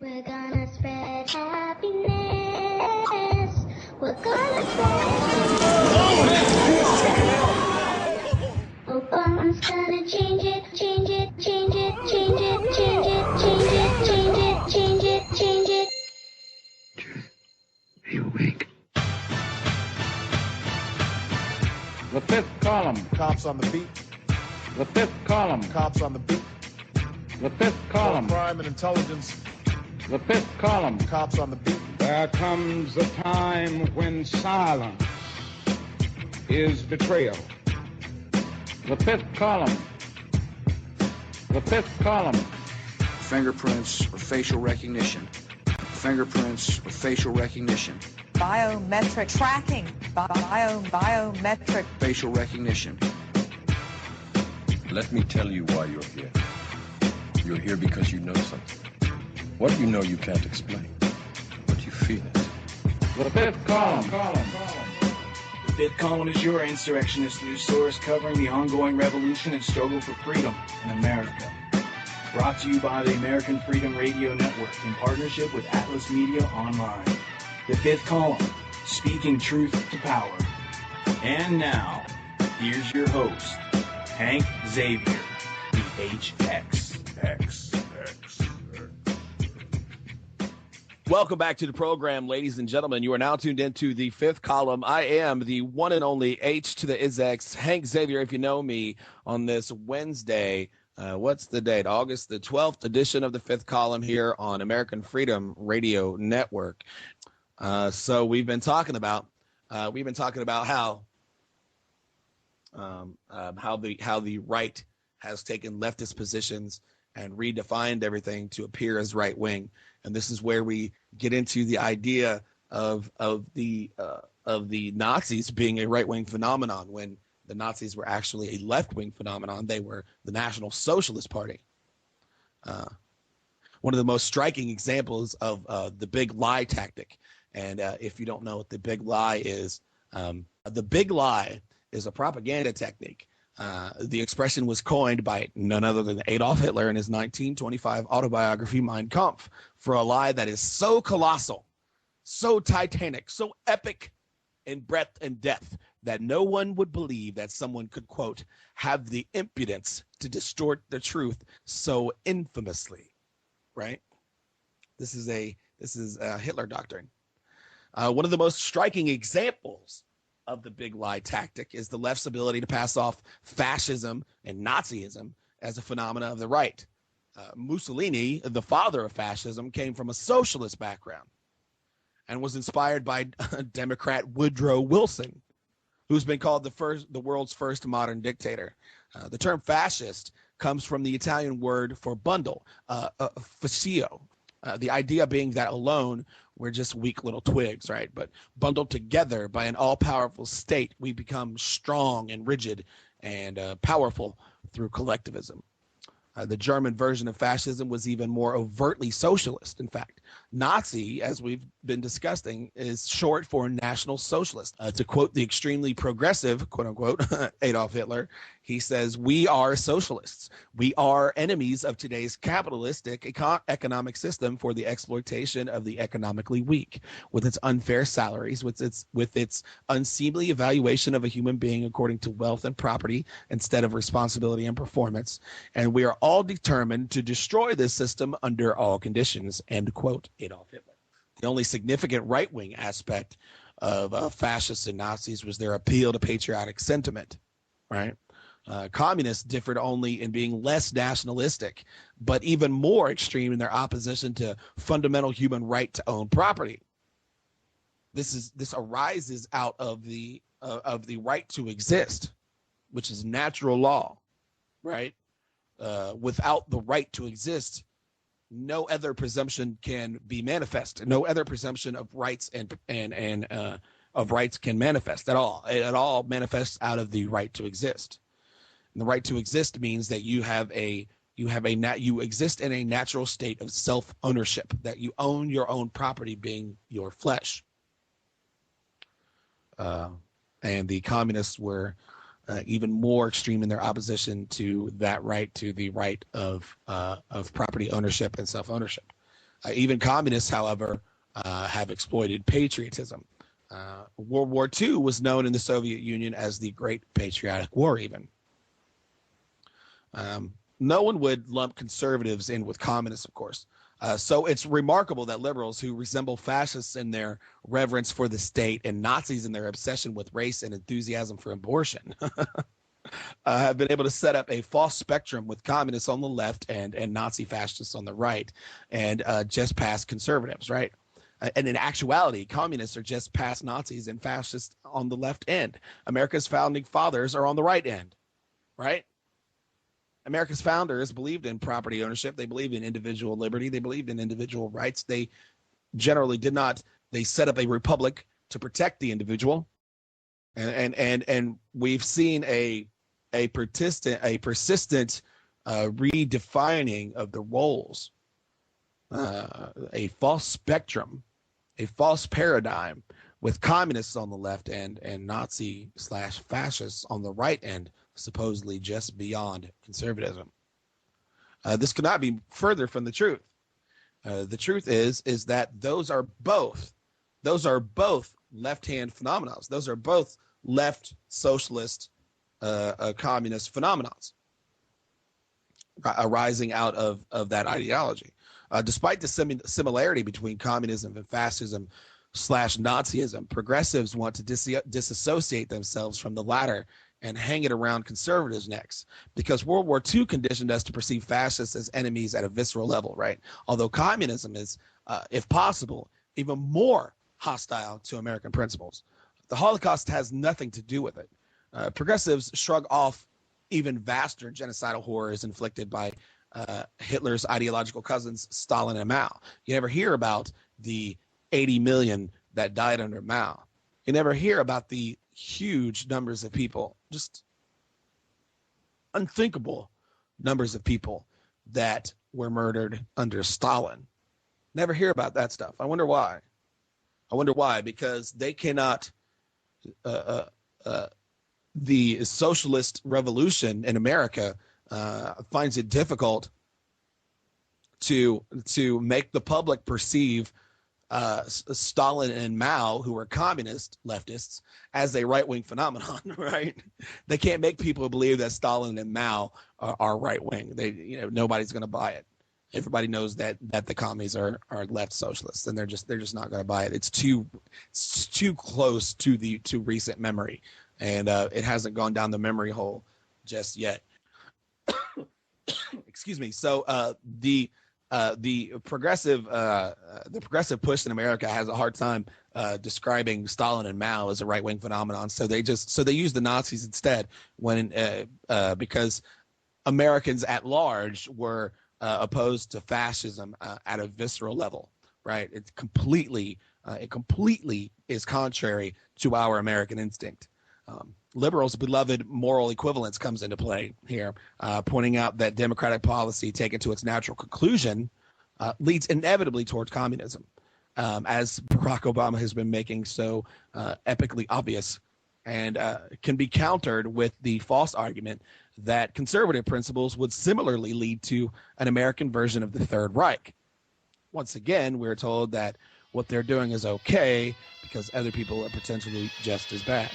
We're gonna spread happiness. We're gonna spread happiness. Obama's gonna change it, change it, change it, change it, change it, change it, change it, change it, change it. Truth, are you awake? The fifth column. Cops on the beat. The fifth column. Cops on the beat. The fifth column. Crime and intelligence. The fifth column. Cops on the beat. There comes a time when silence is betrayal. The fifth column. The fifth column. Fingerprints or facial recognition. Fingerprints or facial recognition. Biometric tracking. Biometric. Facial recognition. Let me tell you why you're here. You're here because you know something. What you know you can't explain, but you feel it. The fifth column. The Fifth Column is your insurrectionist news source covering the ongoing revolution and struggle for freedom in America. Brought to you by the American Freedom Radio Network in partnership with Atlas Media Online. The Fifth Column, speaking truth to power. And now, here's your host, Hank Xavier, the HX. Welcome back to the program, ladies and gentlemen. You are now tuned into the Fifth Column. I am the one and only H to the IZX, Hank Xavier, if you know me, on this Wednesday. What's the date? August the 12th edition of the Fifth Column here on American Freedom Radio Network. So we've been talking about how the right has taken leftist positions and redefined everything to appear as right wing. And this is where we get into the idea of the Nazis being a right wing phenomenon, when the Nazis were actually a left wing phenomenon. They were the National Socialist Party. One of the most striking examples of the big lie tactic. And if you don't know what the big lie is a propaganda technique. The expression was coined by none other than Adolf Hitler in his 1925 autobiography, Mein Kampf, for a lie that is so colossal, so titanic, so epic in breadth and depth that no one would believe that someone could, quote, have the impudence to distort the truth so infamously, right? This is Hitler doctrine. One of the most striking examples of the big lie tactic is the left's ability to pass off fascism and Nazism as a phenomena of the right. Mussolini, the father of fascism, came from a socialist background and was inspired by Democrat Woodrow Wilson, who's been called the world's first modern dictator. The term fascist comes from the Italian word for bundle, fascio. The idea being that alone we're just weak little twigs, right? But bundled together by an all-powerful state, we become strong and rigid and powerful through collectivism. The German version of fascism was even more overtly socialist. In fact, Nazi, as we've been discussing, is short for National Socialist. To quote the extremely progressive, quote unquote, Adolf Hitler, he says, "We are socialists. We are enemies of today's capitalistic economic system for the exploitation of the economically weak, with its unfair salaries, with its unseemly evaluation of a human being according to wealth and property instead of responsibility and performance. And we are all determined to destroy this system under all conditions," end quote, Adolf Hitler. The only significant right-wing aspect of fascists and Nazis was their appeal to patriotic sentiment, right? Communists differed only in being less nationalistic, but even more extreme in their opposition to fundamental human right to own property. This arises out of the right to exist, which is natural law, right? Without the right to exist, no other presumption can be manifest. No other presumption of rights of rights can manifest at all. It all manifests out of the right to exist. And the right to exist means that you exist in a natural state of self-ownership, that you own your own property, being your flesh. And the communists were even more extreme in their opposition to that right, to the right of property ownership and self-ownership. Even communists, however, have exploited patriotism. World War II was known in the Soviet Union as the Great Patriotic War, even. No one would lump conservatives in with communists, of course. So it's remarkable that liberals who resemble fascists in their reverence for the state and Nazis in their obsession with race and enthusiasm for abortion have been able to set up a false spectrum with communists on the left and Nazi fascists on the right, and just past conservatives, right? And in actuality, communists are just past Nazis and fascists on the left end. America's founding fathers are on the right end, right? America's founders believed in property ownership. They believed in individual liberty. They believed in individual rights. They generally did not. They set up a republic to protect the individual, and we've seen a persistent redefining of the roles, a false spectrum, a false paradigm, with communists on the left end and Nazi/fascists on the right end, supposedly just beyond conservatism. This could not be further from the truth. The truth is that those are both left-hand phenomena. Those are both left socialist, communist phenomena arising out of that ideology. Despite the similarity between communism and fascism/Nazism, progressives want to disassociate themselves from the latter and hang it around conservatives' necks, because World War II conditioned us to perceive fascists as enemies at a visceral level, right? Although communism is, if possible, even more hostile to American principles. The Holocaust has nothing to do with it. Progressives shrug off even vaster genocidal horrors inflicted by Hitler's ideological cousins, Stalin and Mao. You never hear about the 80 million that died under Mao. You never hear about the huge numbers of people, just unthinkable numbers of people that were murdered under Stalin. Never hear about that stuff. I wonder why. Because they cannot, the socialist revolution in America finds it difficult to make the public perceive Stalin and Mao, who were communist leftists, as a right-wing phenomenon, right? They can't make people believe that Stalin and Mao are right-wing. Nobody's going to buy it. Everybody knows that the commies are left socialists, and they're just not going to buy it. It's too close to recent memory, and it hasn't gone down the memory hole just yet. Excuse me. So the progressive push in America has a hard time describing Stalin and Mao as a right-wing phenomenon. So they use the Nazis instead, because Americans at large were opposed to fascism at a visceral level, right? It completely is contrary to our American instinct. Liberals' beloved moral equivalence comes into play here, pointing out that democratic policy taken to its natural conclusion leads inevitably towards communism, as Barack Obama has been making so epically obvious, and can be countered with the false argument that conservative principles would similarly lead to an American version of the Third Reich. Once again, we're told that what they're doing is okay because other people are potentially just as bad.